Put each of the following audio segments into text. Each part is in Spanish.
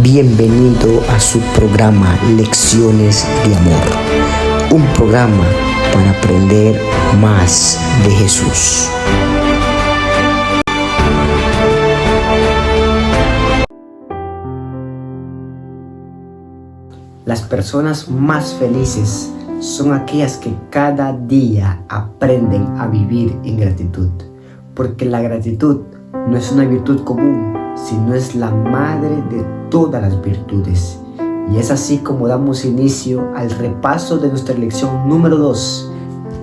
Bienvenido a su programa Lecciones de Amor, un programa para aprender más de Jesús. Las personas más felices son aquellas que cada día aprenden a vivir en gratitud, porque la gratitud no es una virtud común, sino es la madre de todas las virtudes. Y es así como damos inicio al repaso de nuestra lección número 2,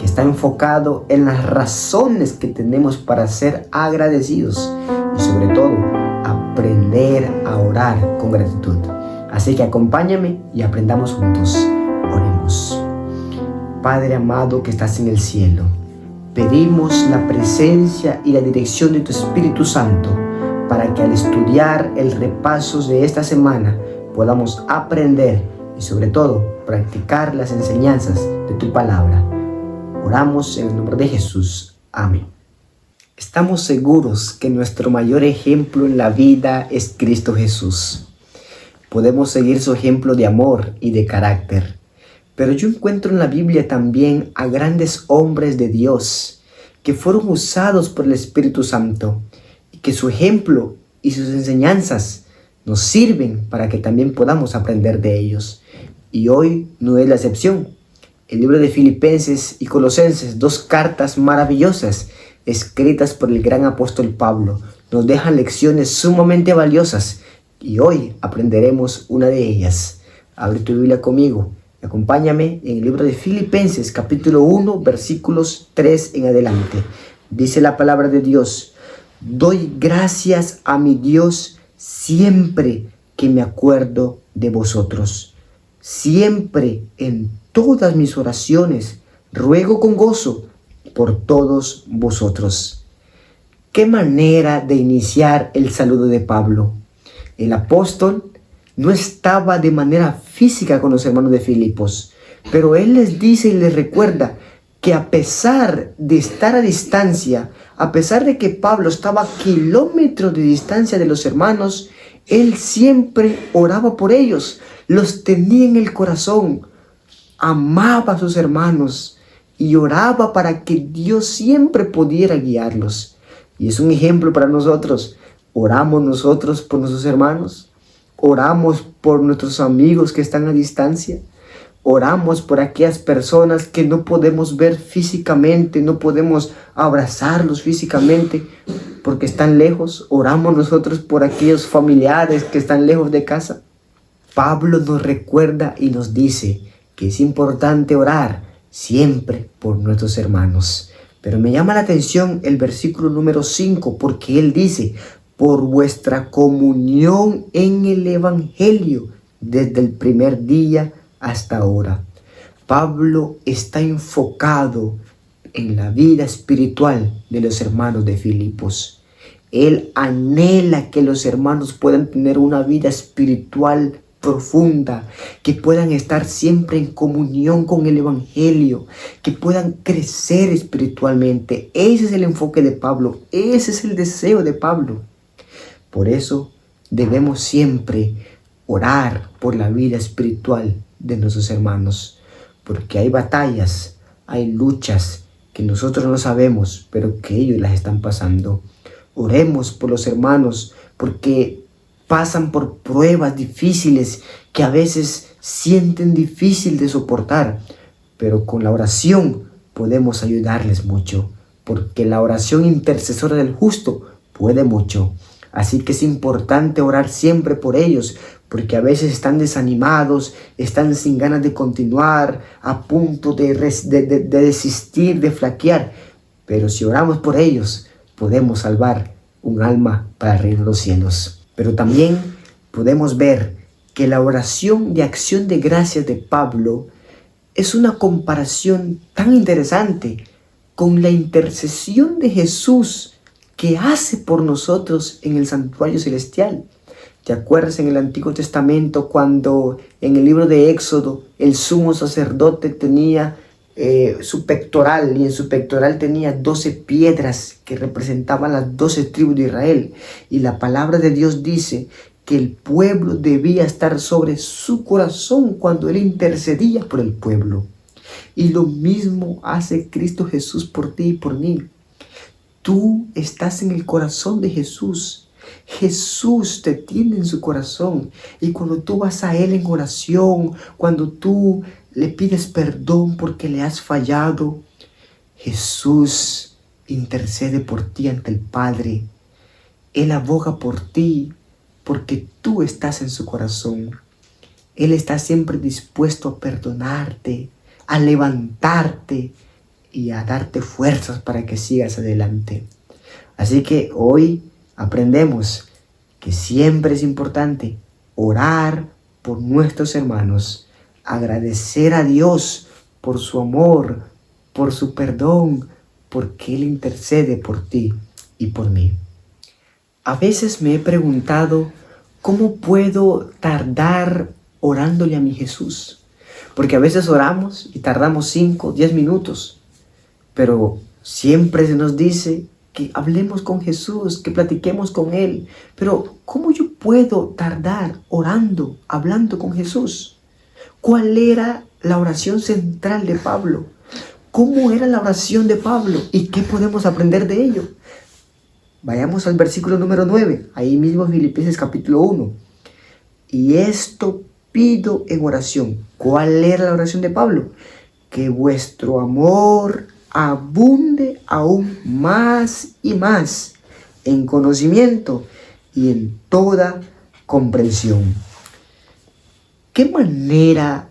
que está enfocado en las razones que tenemos para ser agradecidos y sobre todo aprender a orar con gratitud. Así que acompáñame y aprendamos juntos. Oremos. Padre amado que estás en el cielo, pedimos la presencia y la dirección de tu Espíritu Santo para que al estudiar el repaso de esta semana podamos aprender y sobre todo practicar las enseñanzas de tu palabra. Oramos en el nombre de Jesús. Amén. Estamos seguros que nuestro mayor ejemplo en la vida es Cristo Jesús. Podemos seguir su ejemplo de amor y de carácter. Pero yo encuentro en la Biblia también a grandes hombres de Dios que fueron usados por el Espíritu Santo y que su ejemplo y sus enseñanzas nos sirven para que también podamos aprender de ellos. Y hoy no es la excepción. El libro de Filipenses y Colosenses, 2 cartas maravillosas escritas por el gran apóstol Pablo, nos dejan lecciones sumamente valiosas y hoy aprenderemos una de ellas. Abre tu Biblia conmigo. Acompáñame en el libro de Filipenses, capítulo 1, versículos 3 en adelante. Dice la palabra de Dios: doy gracias a mi Dios siempre que me acuerdo de vosotros. Siempre en todas mis oraciones ruego con gozo por todos vosotros. ¿Qué manera de iniciar el saludo de Pablo? El apóstol no estaba de manera física con los hermanos de Filipos, pero él les dice y les recuerda que a pesar de estar a distancia, a pesar de que Pablo estaba a kilómetros de distancia de los hermanos, él siempre oraba por ellos, los tenía en el corazón, amaba a sus hermanos y oraba para que Dios siempre pudiera guiarlos. Y es un ejemplo para nosotros. ¿Oramos nosotros por nuestros hermanos? ¿Oramos por nuestros amigos que están a distancia? Oramos por aquellas personas que no podemos ver físicamente, no podemos abrazarlos físicamente porque están lejos. Oramos nosotros por aquellos familiares que están lejos de casa. Pablo nos recuerda y nos dice que es importante orar siempre por nuestros hermanos. Pero me llama la atención el versículo número 5, porque él dice: por vuestra comunión en el Evangelio desde el primer día hasta ahora. Pablo está enfocado en la vida espiritual de los hermanos de Filipos. Él anhela que los hermanos puedan tener una vida espiritual profunda, que puedan estar siempre en comunión con el Evangelio, que puedan crecer espiritualmente. Ese es el enfoque de Pablo, ese es el deseo de Pablo. Por eso debemos siempre orar por la vida espiritual de nuestros hermanos, porque hay batallas, hay luchas que nosotros no sabemos, pero que ellos las están pasando. Oremos por los hermanos, porque pasan por pruebas difíciles que a veces sienten difícil de soportar, pero con la oración podemos ayudarles mucho, porque la oración intercesora del justo puede mucho. Así que es importante orar siempre por ellos, porque a veces están desanimados, están sin ganas de continuar, a punto de desistir, de flaquear. Pero si oramos por ellos, podemos salvar un alma para el reino de los cielos. Pero también podemos ver que la oración de acción de gracias de Pablo es una comparación tan interesante con la intercesión de Jesús que hace por nosotros en el santuario celestial. ¿Te acuerdas en el Antiguo Testamento cuando en el libro de Éxodo el sumo sacerdote tenía su pectoral, y en su pectoral tenía 12 piedras que representaban las 12 tribus de Israel? Y la palabra de Dios dice que el pueblo debía estar sobre su corazón cuando Él intercedía por el pueblo. Y lo mismo hace Cristo Jesús por ti y por mí. Tú estás en el corazón de Jesús. Jesús te tiene en su corazón. Y cuando tú vas a Él en oración, cuando tú le pides perdón porque le has fallado, Jesús intercede por ti ante el Padre. Él aboga por ti porque tú estás en su corazón. Él está siempre dispuesto a perdonarte, a levantarte y a darte fuerzas para que sigas adelante. Así que hoy aprendemos que siempre es importante orar por nuestros hermanos, agradecer a Dios por su amor, por su perdón, porque Él intercede por ti y por mí. A veces me he preguntado cómo puedo tardar orándole a mi Jesús. Porque a veces oramos y tardamos 5, 10 minutos. Pero siempre se nos dice que hablemos con Jesús, que platiquemos con Él. Pero ¿cómo yo puedo tardar orando, hablando con Jesús? ¿Cuál era la oración central de Pablo? ¿Cómo era la oración de Pablo? ¿Y qué podemos aprender de ello? Vayamos al versículo número 9, ahí mismo en Filipenses capítulo 1. Y esto pido en oración. ¿Cuál era la oración de Pablo? Que vuestro amor abunde aún más y más en conocimiento y en toda comprensión. ¿Qué manera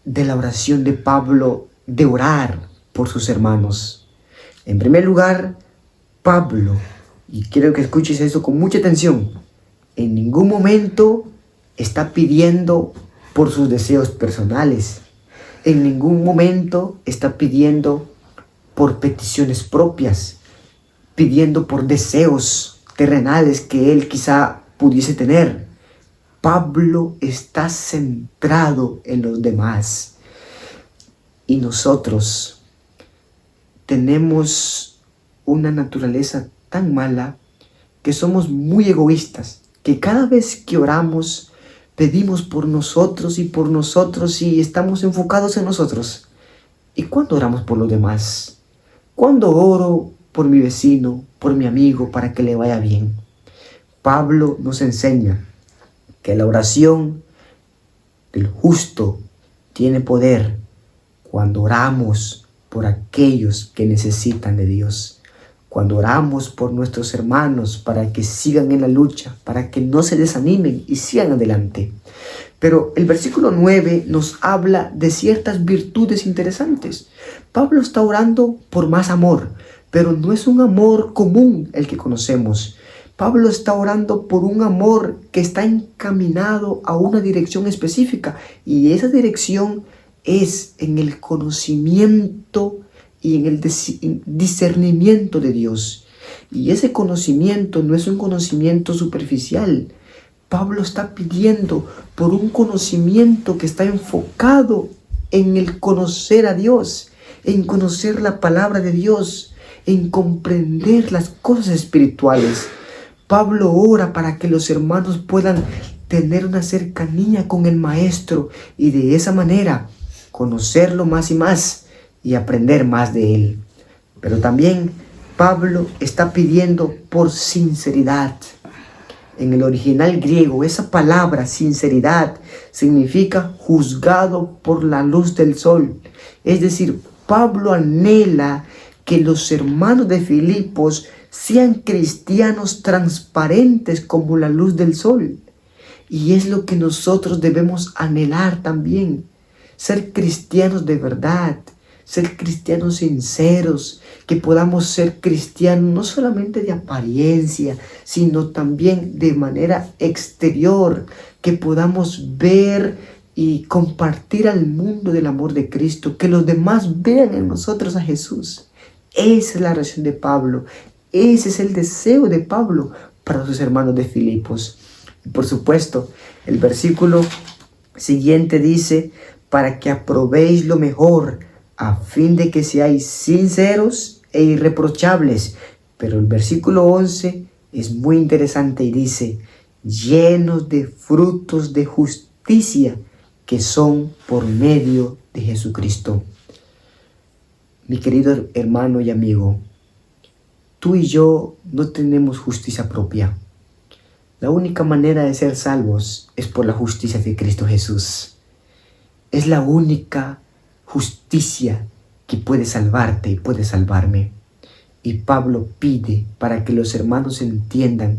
de la oración de Pablo de orar por sus hermanos? En primer lugar, Pablo, y quiero que escuches esto con mucha atención, en ningún momento está pidiendo por sus deseos personales. En ningún momento está pidiendo por peticiones propias, pidiendo por deseos terrenales que él quizá pudiese tener. Pablo está centrado en los demás. Y nosotros tenemos una naturaleza tan mala que somos muy egoístas, que cada vez que oramos pedimos por nosotros y estamos enfocados en nosotros. ¿Y cuándo oramos por los demás? ¿Cuándo oro por mi vecino, por mi amigo, para que le vaya bien? Pablo nos enseña que la oración del justo tiene poder cuando oramos por aquellos que necesitan de Dios. Cuando oramos por nuestros hermanos para que sigan en la lucha, para que no se desanimen y sigan adelante. Pero el versículo 9 nos habla de ciertas virtudes interesantes. Pablo está orando por más amor, pero no es un amor común el que conocemos. Pablo está orando por un amor que está encaminado a una dirección específica, y esa dirección es en el conocimiento y en el discernimiento de Dios. Y ese conocimiento no es un conocimiento superficial. Pablo está pidiendo por un conocimiento que está enfocado en el conocer a Dios, en conocer la palabra de Dios, en comprender las cosas espirituales. Pablo ora para que los hermanos puedan tener una cercanía con el Maestro y de esa manera conocerlo más y más y aprender más de él. Pero también Pablo está pidiendo por sinceridad. En el original griego, esa palabra sinceridad significa juzgado por la luz del sol. Es decir, Pablo anhela que los hermanos de Filipos sean cristianos transparentes como la luz del sol. Y es lo que nosotros debemos anhelar también. Ser cristianos de verdad, ser cristianos sinceros, que podamos ser cristianos no solamente de apariencia, sino también de manera exterior, que podamos ver y compartir al mundo del amor de Cristo, que los demás vean en nosotros a Jesús. Esa es la oración de Pablo, ese es el deseo de Pablo para sus hermanos de Filipos. Y por supuesto, el versículo siguiente dice, para que aprobéis lo mejor, a fin de que seáis sinceros e irreprochables. Pero el versículo 11 es muy interesante y dice, llenos de frutos de justicia que son por medio de Jesucristo. Mi querido hermano y amigo, tú y yo no tenemos justicia propia. La única manera de ser salvos es por la justicia de Cristo Jesús. Es la única justicia que puede salvarte y puede salvarme. Y Pablo pide para que los hermanos entiendan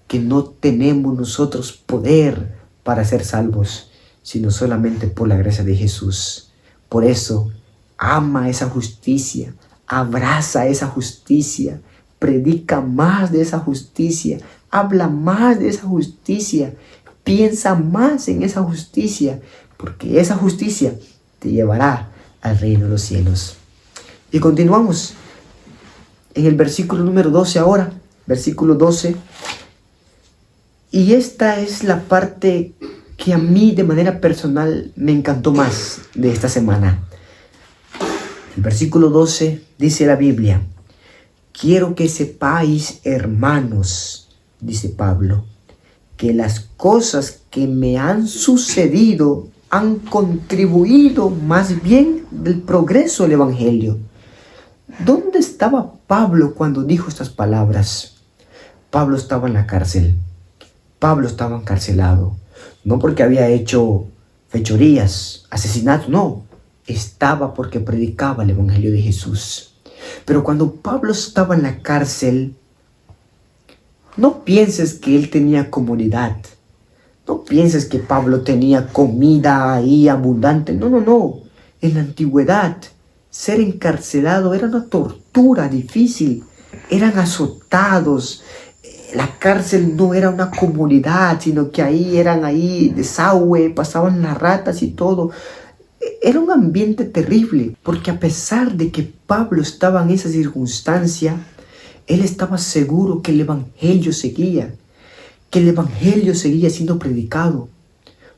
que no tenemos nosotros poder para ser salvos, sino solamente por la gracia de Jesús. Por eso, ama esa justicia, abraza esa justicia, predica más de esa justicia, habla más de esa justicia, piensa más en esa justicia, porque esa justicia te llevará al reino de los cielos. Y continuamos en el versículo número 12 ahora, versículo 12. Y esta es la parte que a mí de manera personal me encantó más de esta semana. El versículo 12 dice la Biblia: quiero que sepáis, hermanos, dice Pablo, que las cosas que me han sucedido han contribuido más bien del progreso del Evangelio. ¿Dónde estaba Pablo cuando dijo estas palabras? Pablo estaba en la cárcel. Pablo estaba encarcelado. No porque había hecho fechorías, asesinatos, no. Estaba porque predicaba el Evangelio de Jesús. Pero cuando Pablo estaba en la cárcel, no pienses que él tenía comodidad. No pienses que Pablo tenía comida ahí abundante. No, no, no. En la antigüedad, ser encarcelado era una tortura difícil. Eran azotados. La cárcel no era una comunidad, sino que ahí eran desagüe, pasaban las ratas y todo. Era un ambiente terrible, porque a pesar de que Pablo estaba en esa circunstancia, él estaba seguro que el Evangelio seguía, siendo predicado.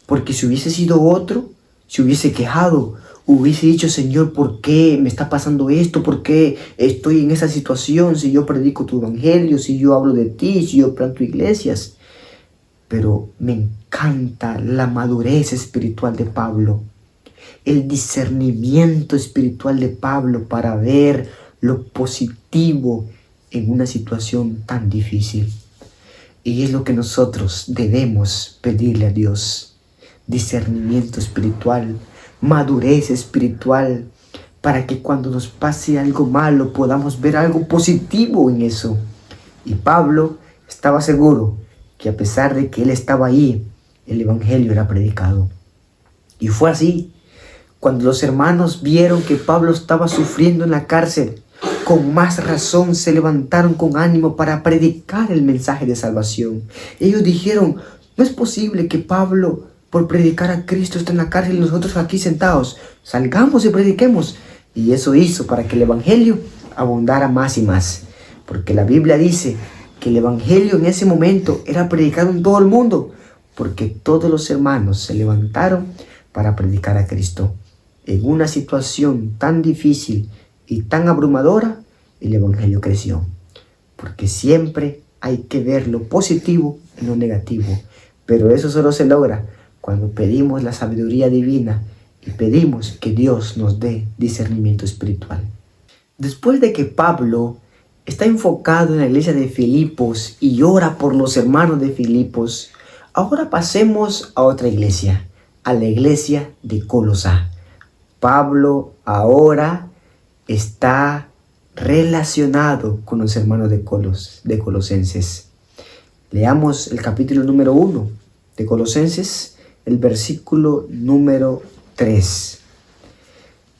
Porque si hubiese sido otro, se hubiese quejado, hubiese dicho: Señor, ¿por qué me está pasando esto? ¿Por qué estoy en esa situación? Si yo predico tu Evangelio, si yo hablo de ti, si yo planto iglesias. Pero me encanta la madurez espiritual de Pablo, el discernimiento espiritual de Pablo para ver lo positivo en una situación tan difícil. Y es lo que nosotros debemos pedirle a Dios: discernimiento espiritual, madurez espiritual, para que cuando nos pase algo malo podamos ver algo positivo en eso. Y Pablo estaba seguro que a pesar de que él estaba ahí, el Evangelio era predicado. Y fue así. Cuando los hermanos vieron que Pablo estaba sufriendo en la cárcel, con más razón se levantaron con ánimo para predicar el mensaje de salvación. Ellos dijeron: no es posible que Pablo, por predicar a Cristo, esté en la cárcel y nosotros aquí sentados. Salgamos y prediquemos. Y eso hizo para que el Evangelio abundara más y más. Porque la Biblia dice que el Evangelio en ese momento era predicado en todo el mundo, porque todos los hermanos se levantaron para predicar a Cristo. En una situación tan difícil y tan abrumadora, el Evangelio creció. Porque siempre hay que ver lo positivo y lo negativo. Pero eso solo se logra cuando pedimos la sabiduría divina y pedimos que Dios nos dé discernimiento espiritual. Después de que Pablo está enfocado en la iglesia de Filipos y ora por los hermanos de Filipos, ahora pasemos a otra iglesia, a la iglesia de Colosá. Pablo ahora está relacionado con los hermanos de Colosenses. Leamos el capítulo número 1 de Colosenses, el versículo número 3.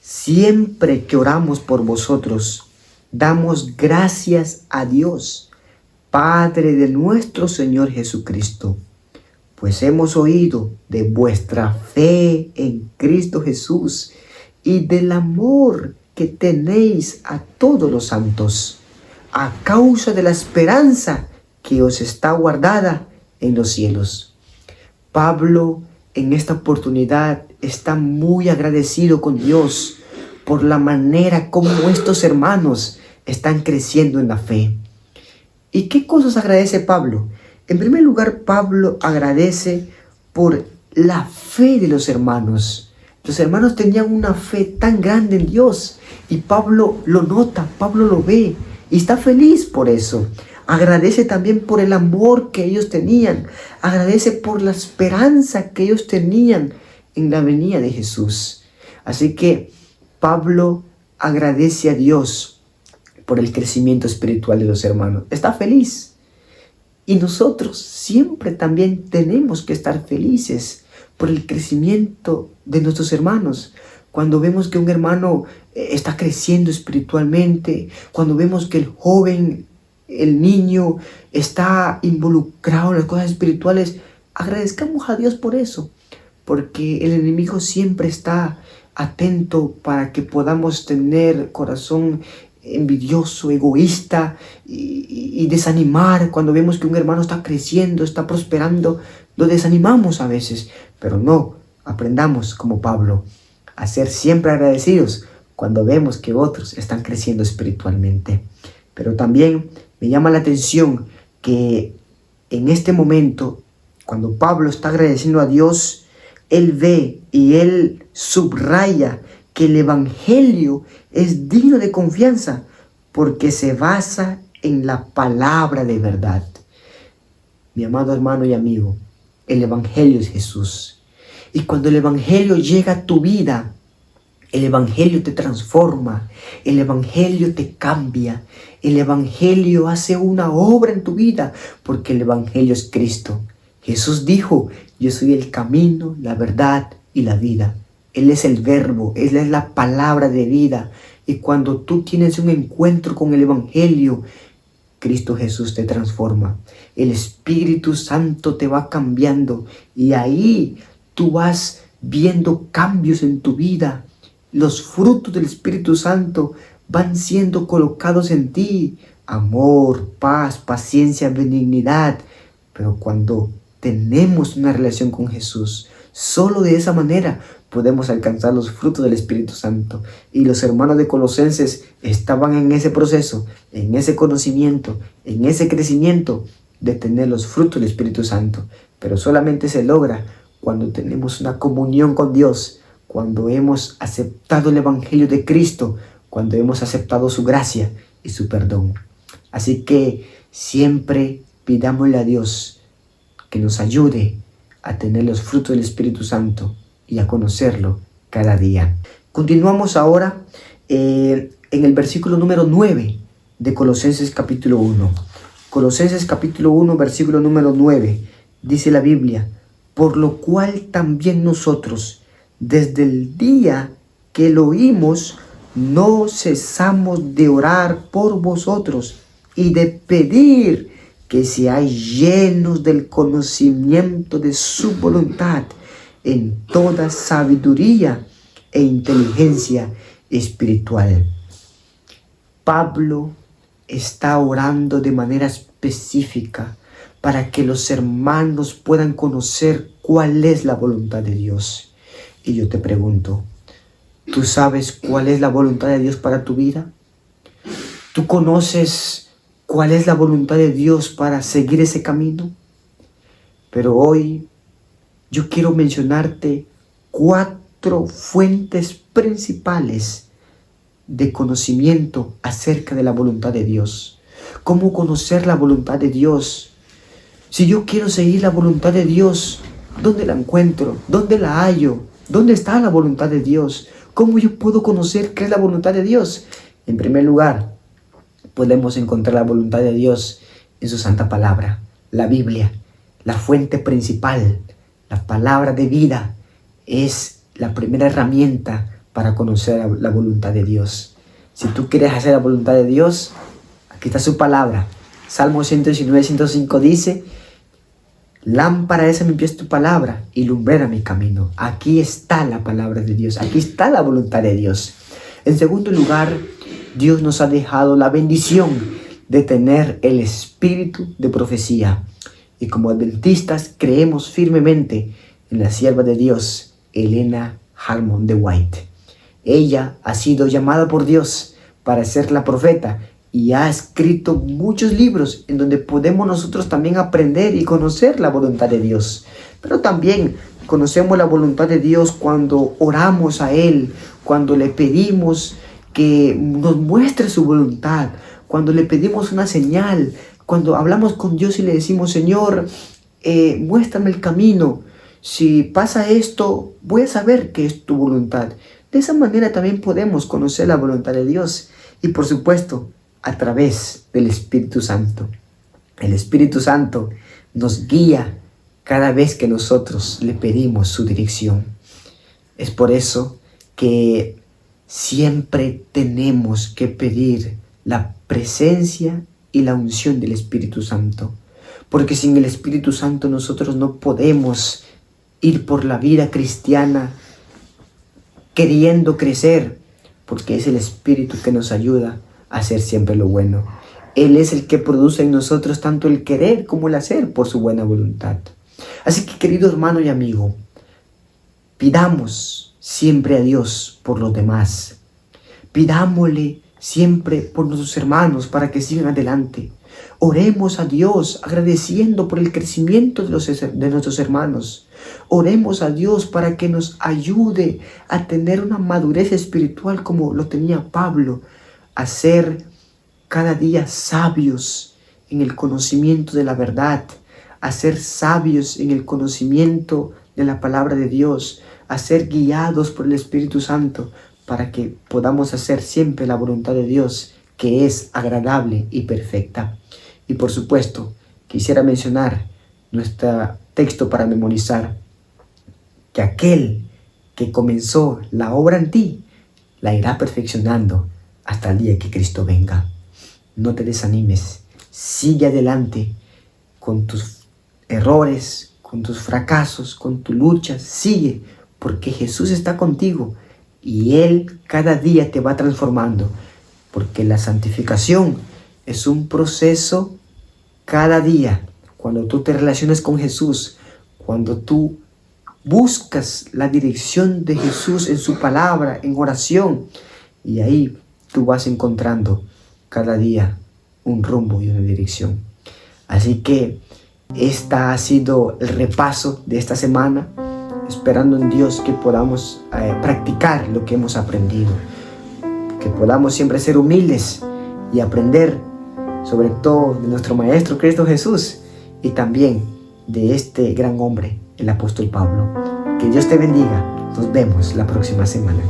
Siempre que oramos por vosotros, damos gracias a Dios, Padre de nuestro Señor Jesucristo, pues hemos oído de vuestra fe en Cristo Jesús y del amor que tenéis a todos los santos, a causa de la esperanza que os está guardada en los cielos. Pablo en esta oportunidad está muy agradecido con Dios por la manera como estos hermanos están creciendo en la fe. ¿Y qué cosas agradece Pablo? En primer lugar, Pablo agradece por la fe de los hermanos. Los hermanos tenían una fe tan grande en Dios y Pablo lo nota, Pablo lo ve y está feliz por eso. Agradece también por el amor que ellos tenían. Agradece por la esperanza que ellos tenían en la venida de Jesús. Así que Pablo agradece a Dios por el crecimiento espiritual de los hermanos. Está feliz. Y nosotros siempre también tenemos que estar felices por el crecimiento de nuestros hermanos. Cuando vemos que un hermano está creciendo espiritualmente, cuando vemos que el joven, el niño está involucrado en las cosas espirituales, agradezcamos a Dios por eso, porque el enemigo siempre está atento para que podamos tener corazón envidioso, egoísta y desanimar. Cuando vemos que un hermano está creciendo, está prosperando, lo desanimamos a veces, pero no, aprendamos como Pablo a ser siempre agradecidos cuando vemos que otros están creciendo espiritualmente. Pero también me llama la atención que en este momento, cuando Pablo está agradeciendo a Dios, él ve y él subraya que el Evangelio es digno de confianza porque se basa en la palabra de verdad. Mi amado hermano y amigo, el Evangelio es Jesús. Y cuando el Evangelio llega a tu vida, el Evangelio te transforma, el Evangelio te cambia, el Evangelio hace una obra en tu vida, porque el Evangelio es Cristo. Jesús dijo, yo soy el camino, la verdad y la vida. Él es el verbo, Él es la palabra de vida. Y cuando tú tienes un encuentro con el Evangelio, Cristo Jesús te transforma. El Espíritu Santo te va cambiando y ahí tú vas viendo cambios en tu vida. Los frutos del Espíritu Santo van siendo colocados en ti. Amor, paz, paciencia, benignidad. Pero cuando tenemos una relación con Jesús, solo de esa manera podemos alcanzar los frutos del Espíritu Santo. Y los hermanos de Colosenses estaban en ese proceso, en ese conocimiento, en ese crecimiento de tener los frutos del Espíritu Santo. Pero solamente se logra cuando tenemos una comunión con Dios, cuando hemos aceptado el Evangelio de Cristo, cuando hemos aceptado su gracia y su perdón. Así que siempre pidámosle a Dios que nos ayude a tener los frutos del Espíritu Santo y a conocerlo cada día. Continuamos ahora en el versículo número 9 de Colosenses capítulo 1. Colosenses capítulo 1, versículo número 9, dice la Biblia: por lo cual también nosotros, desde el día que lo oímos, no cesamos de orar por vosotros y de pedir que seáis llenos del conocimiento de su voluntad en toda sabiduría e inteligencia espiritual. Pablo está orando de manera específica para que los hermanos puedan conocer cuál es la voluntad de Dios. Y yo te pregunto, ¿tú sabes cuál es la voluntad de Dios para tu vida? ¿Tú conoces cuál es la voluntad de Dios para seguir ese camino? Pero hoy yo quiero mencionarte 4 fuentes principales de conocimiento acerca de la voluntad de Dios. ¿Cómo conocer la voluntad de Dios? Si yo quiero seguir la voluntad de Dios, ¿dónde la encuentro? ¿Dónde la hallo? ¿Dónde está la voluntad de Dios? ¿Cómo yo puedo conocer qué es la voluntad de Dios? En primer lugar, podemos encontrar la voluntad de Dios en su santa palabra, la Biblia, la fuente principal. La palabra de vida es la primera herramienta para conocer la voluntad de Dios. Si tú quieres hacer la voluntad de Dios, aquí está su palabra. Salmo 119, 105 dice: lámpara es a mi pies tu palabra y lumbrera mi camino. Aquí está la palabra de Dios, aquí está la voluntad de Dios. En segundo lugar, Dios nos ha dejado la bendición de tener el espíritu de profecía. Y como adventistas creemos firmemente en la sierva de Dios, Elena Harmon de White. Ella ha sido llamada por Dios para ser la profeta y ha escrito muchos libros en donde podemos nosotros también aprender y conocer la voluntad de Dios. Pero también conocemos la voluntad de Dios cuando oramos a Él, cuando le pedimos que nos muestre su voluntad, cuando le pedimos una señal, cuando hablamos con Dios y le decimos: Señor, muéstrame el camino. Si pasa esto, voy a saber que es tu voluntad. De esa manera también podemos conocer la voluntad de Dios. Y por supuesto, a través del Espíritu Santo. El Espíritu Santo nos guía cada vez que nosotros le pedimos su dirección. Es por eso que siempre tenemos que pedir la presencia y la unción del Espíritu Santo. Porque sin el Espíritu Santo nosotros no podemos ir por la vida cristiana queriendo crecer, porque es el Espíritu que nos ayuda a hacer siempre lo bueno. Él es el que produce en nosotros tanto el querer como el hacer por su buena voluntad. Así que, querido hermano y amigo, pidamos siempre a Dios por los demás. Pidámosle siempre por nuestros hermanos para que sigan adelante. Oremos a Dios agradeciendo por el crecimiento de nuestros hermanos. Oremos a Dios para que nos ayude a tener una madurez espiritual como lo tenía Pablo, a ser cada día sabios en el conocimiento de la verdad, a ser sabios en el conocimiento de la palabra de Dios, a ser guiados por el Espíritu Santo para que podamos hacer siempre la voluntad de Dios, que es agradable y perfecta. Y por supuesto, quisiera mencionar nuestro texto para memorizar, que aquel que comenzó la obra en ti, la irá perfeccionando hasta el día que Cristo venga. No te desanimes, sigue adelante con tus errores, con tus fracasos, con tu lucha, sigue, porque Jesús está contigo y Él cada día te va transformando, porque la santificación es un proceso cada día. Cuando tú te relacionas con Jesús, cuando tú buscas la dirección de Jesús en su palabra, en oración, y ahí tú vas encontrando cada día un rumbo y una dirección. Así que esta ha sido el repaso de esta semana, esperando en Dios que podamos practicar lo que hemos aprendido, que podamos siempre ser humildes y aprender sobre todo de nuestro Maestro Cristo Jesús y también de este gran hombre, el apóstol Pablo. Que Dios te bendiga. Nos vemos la próxima semana.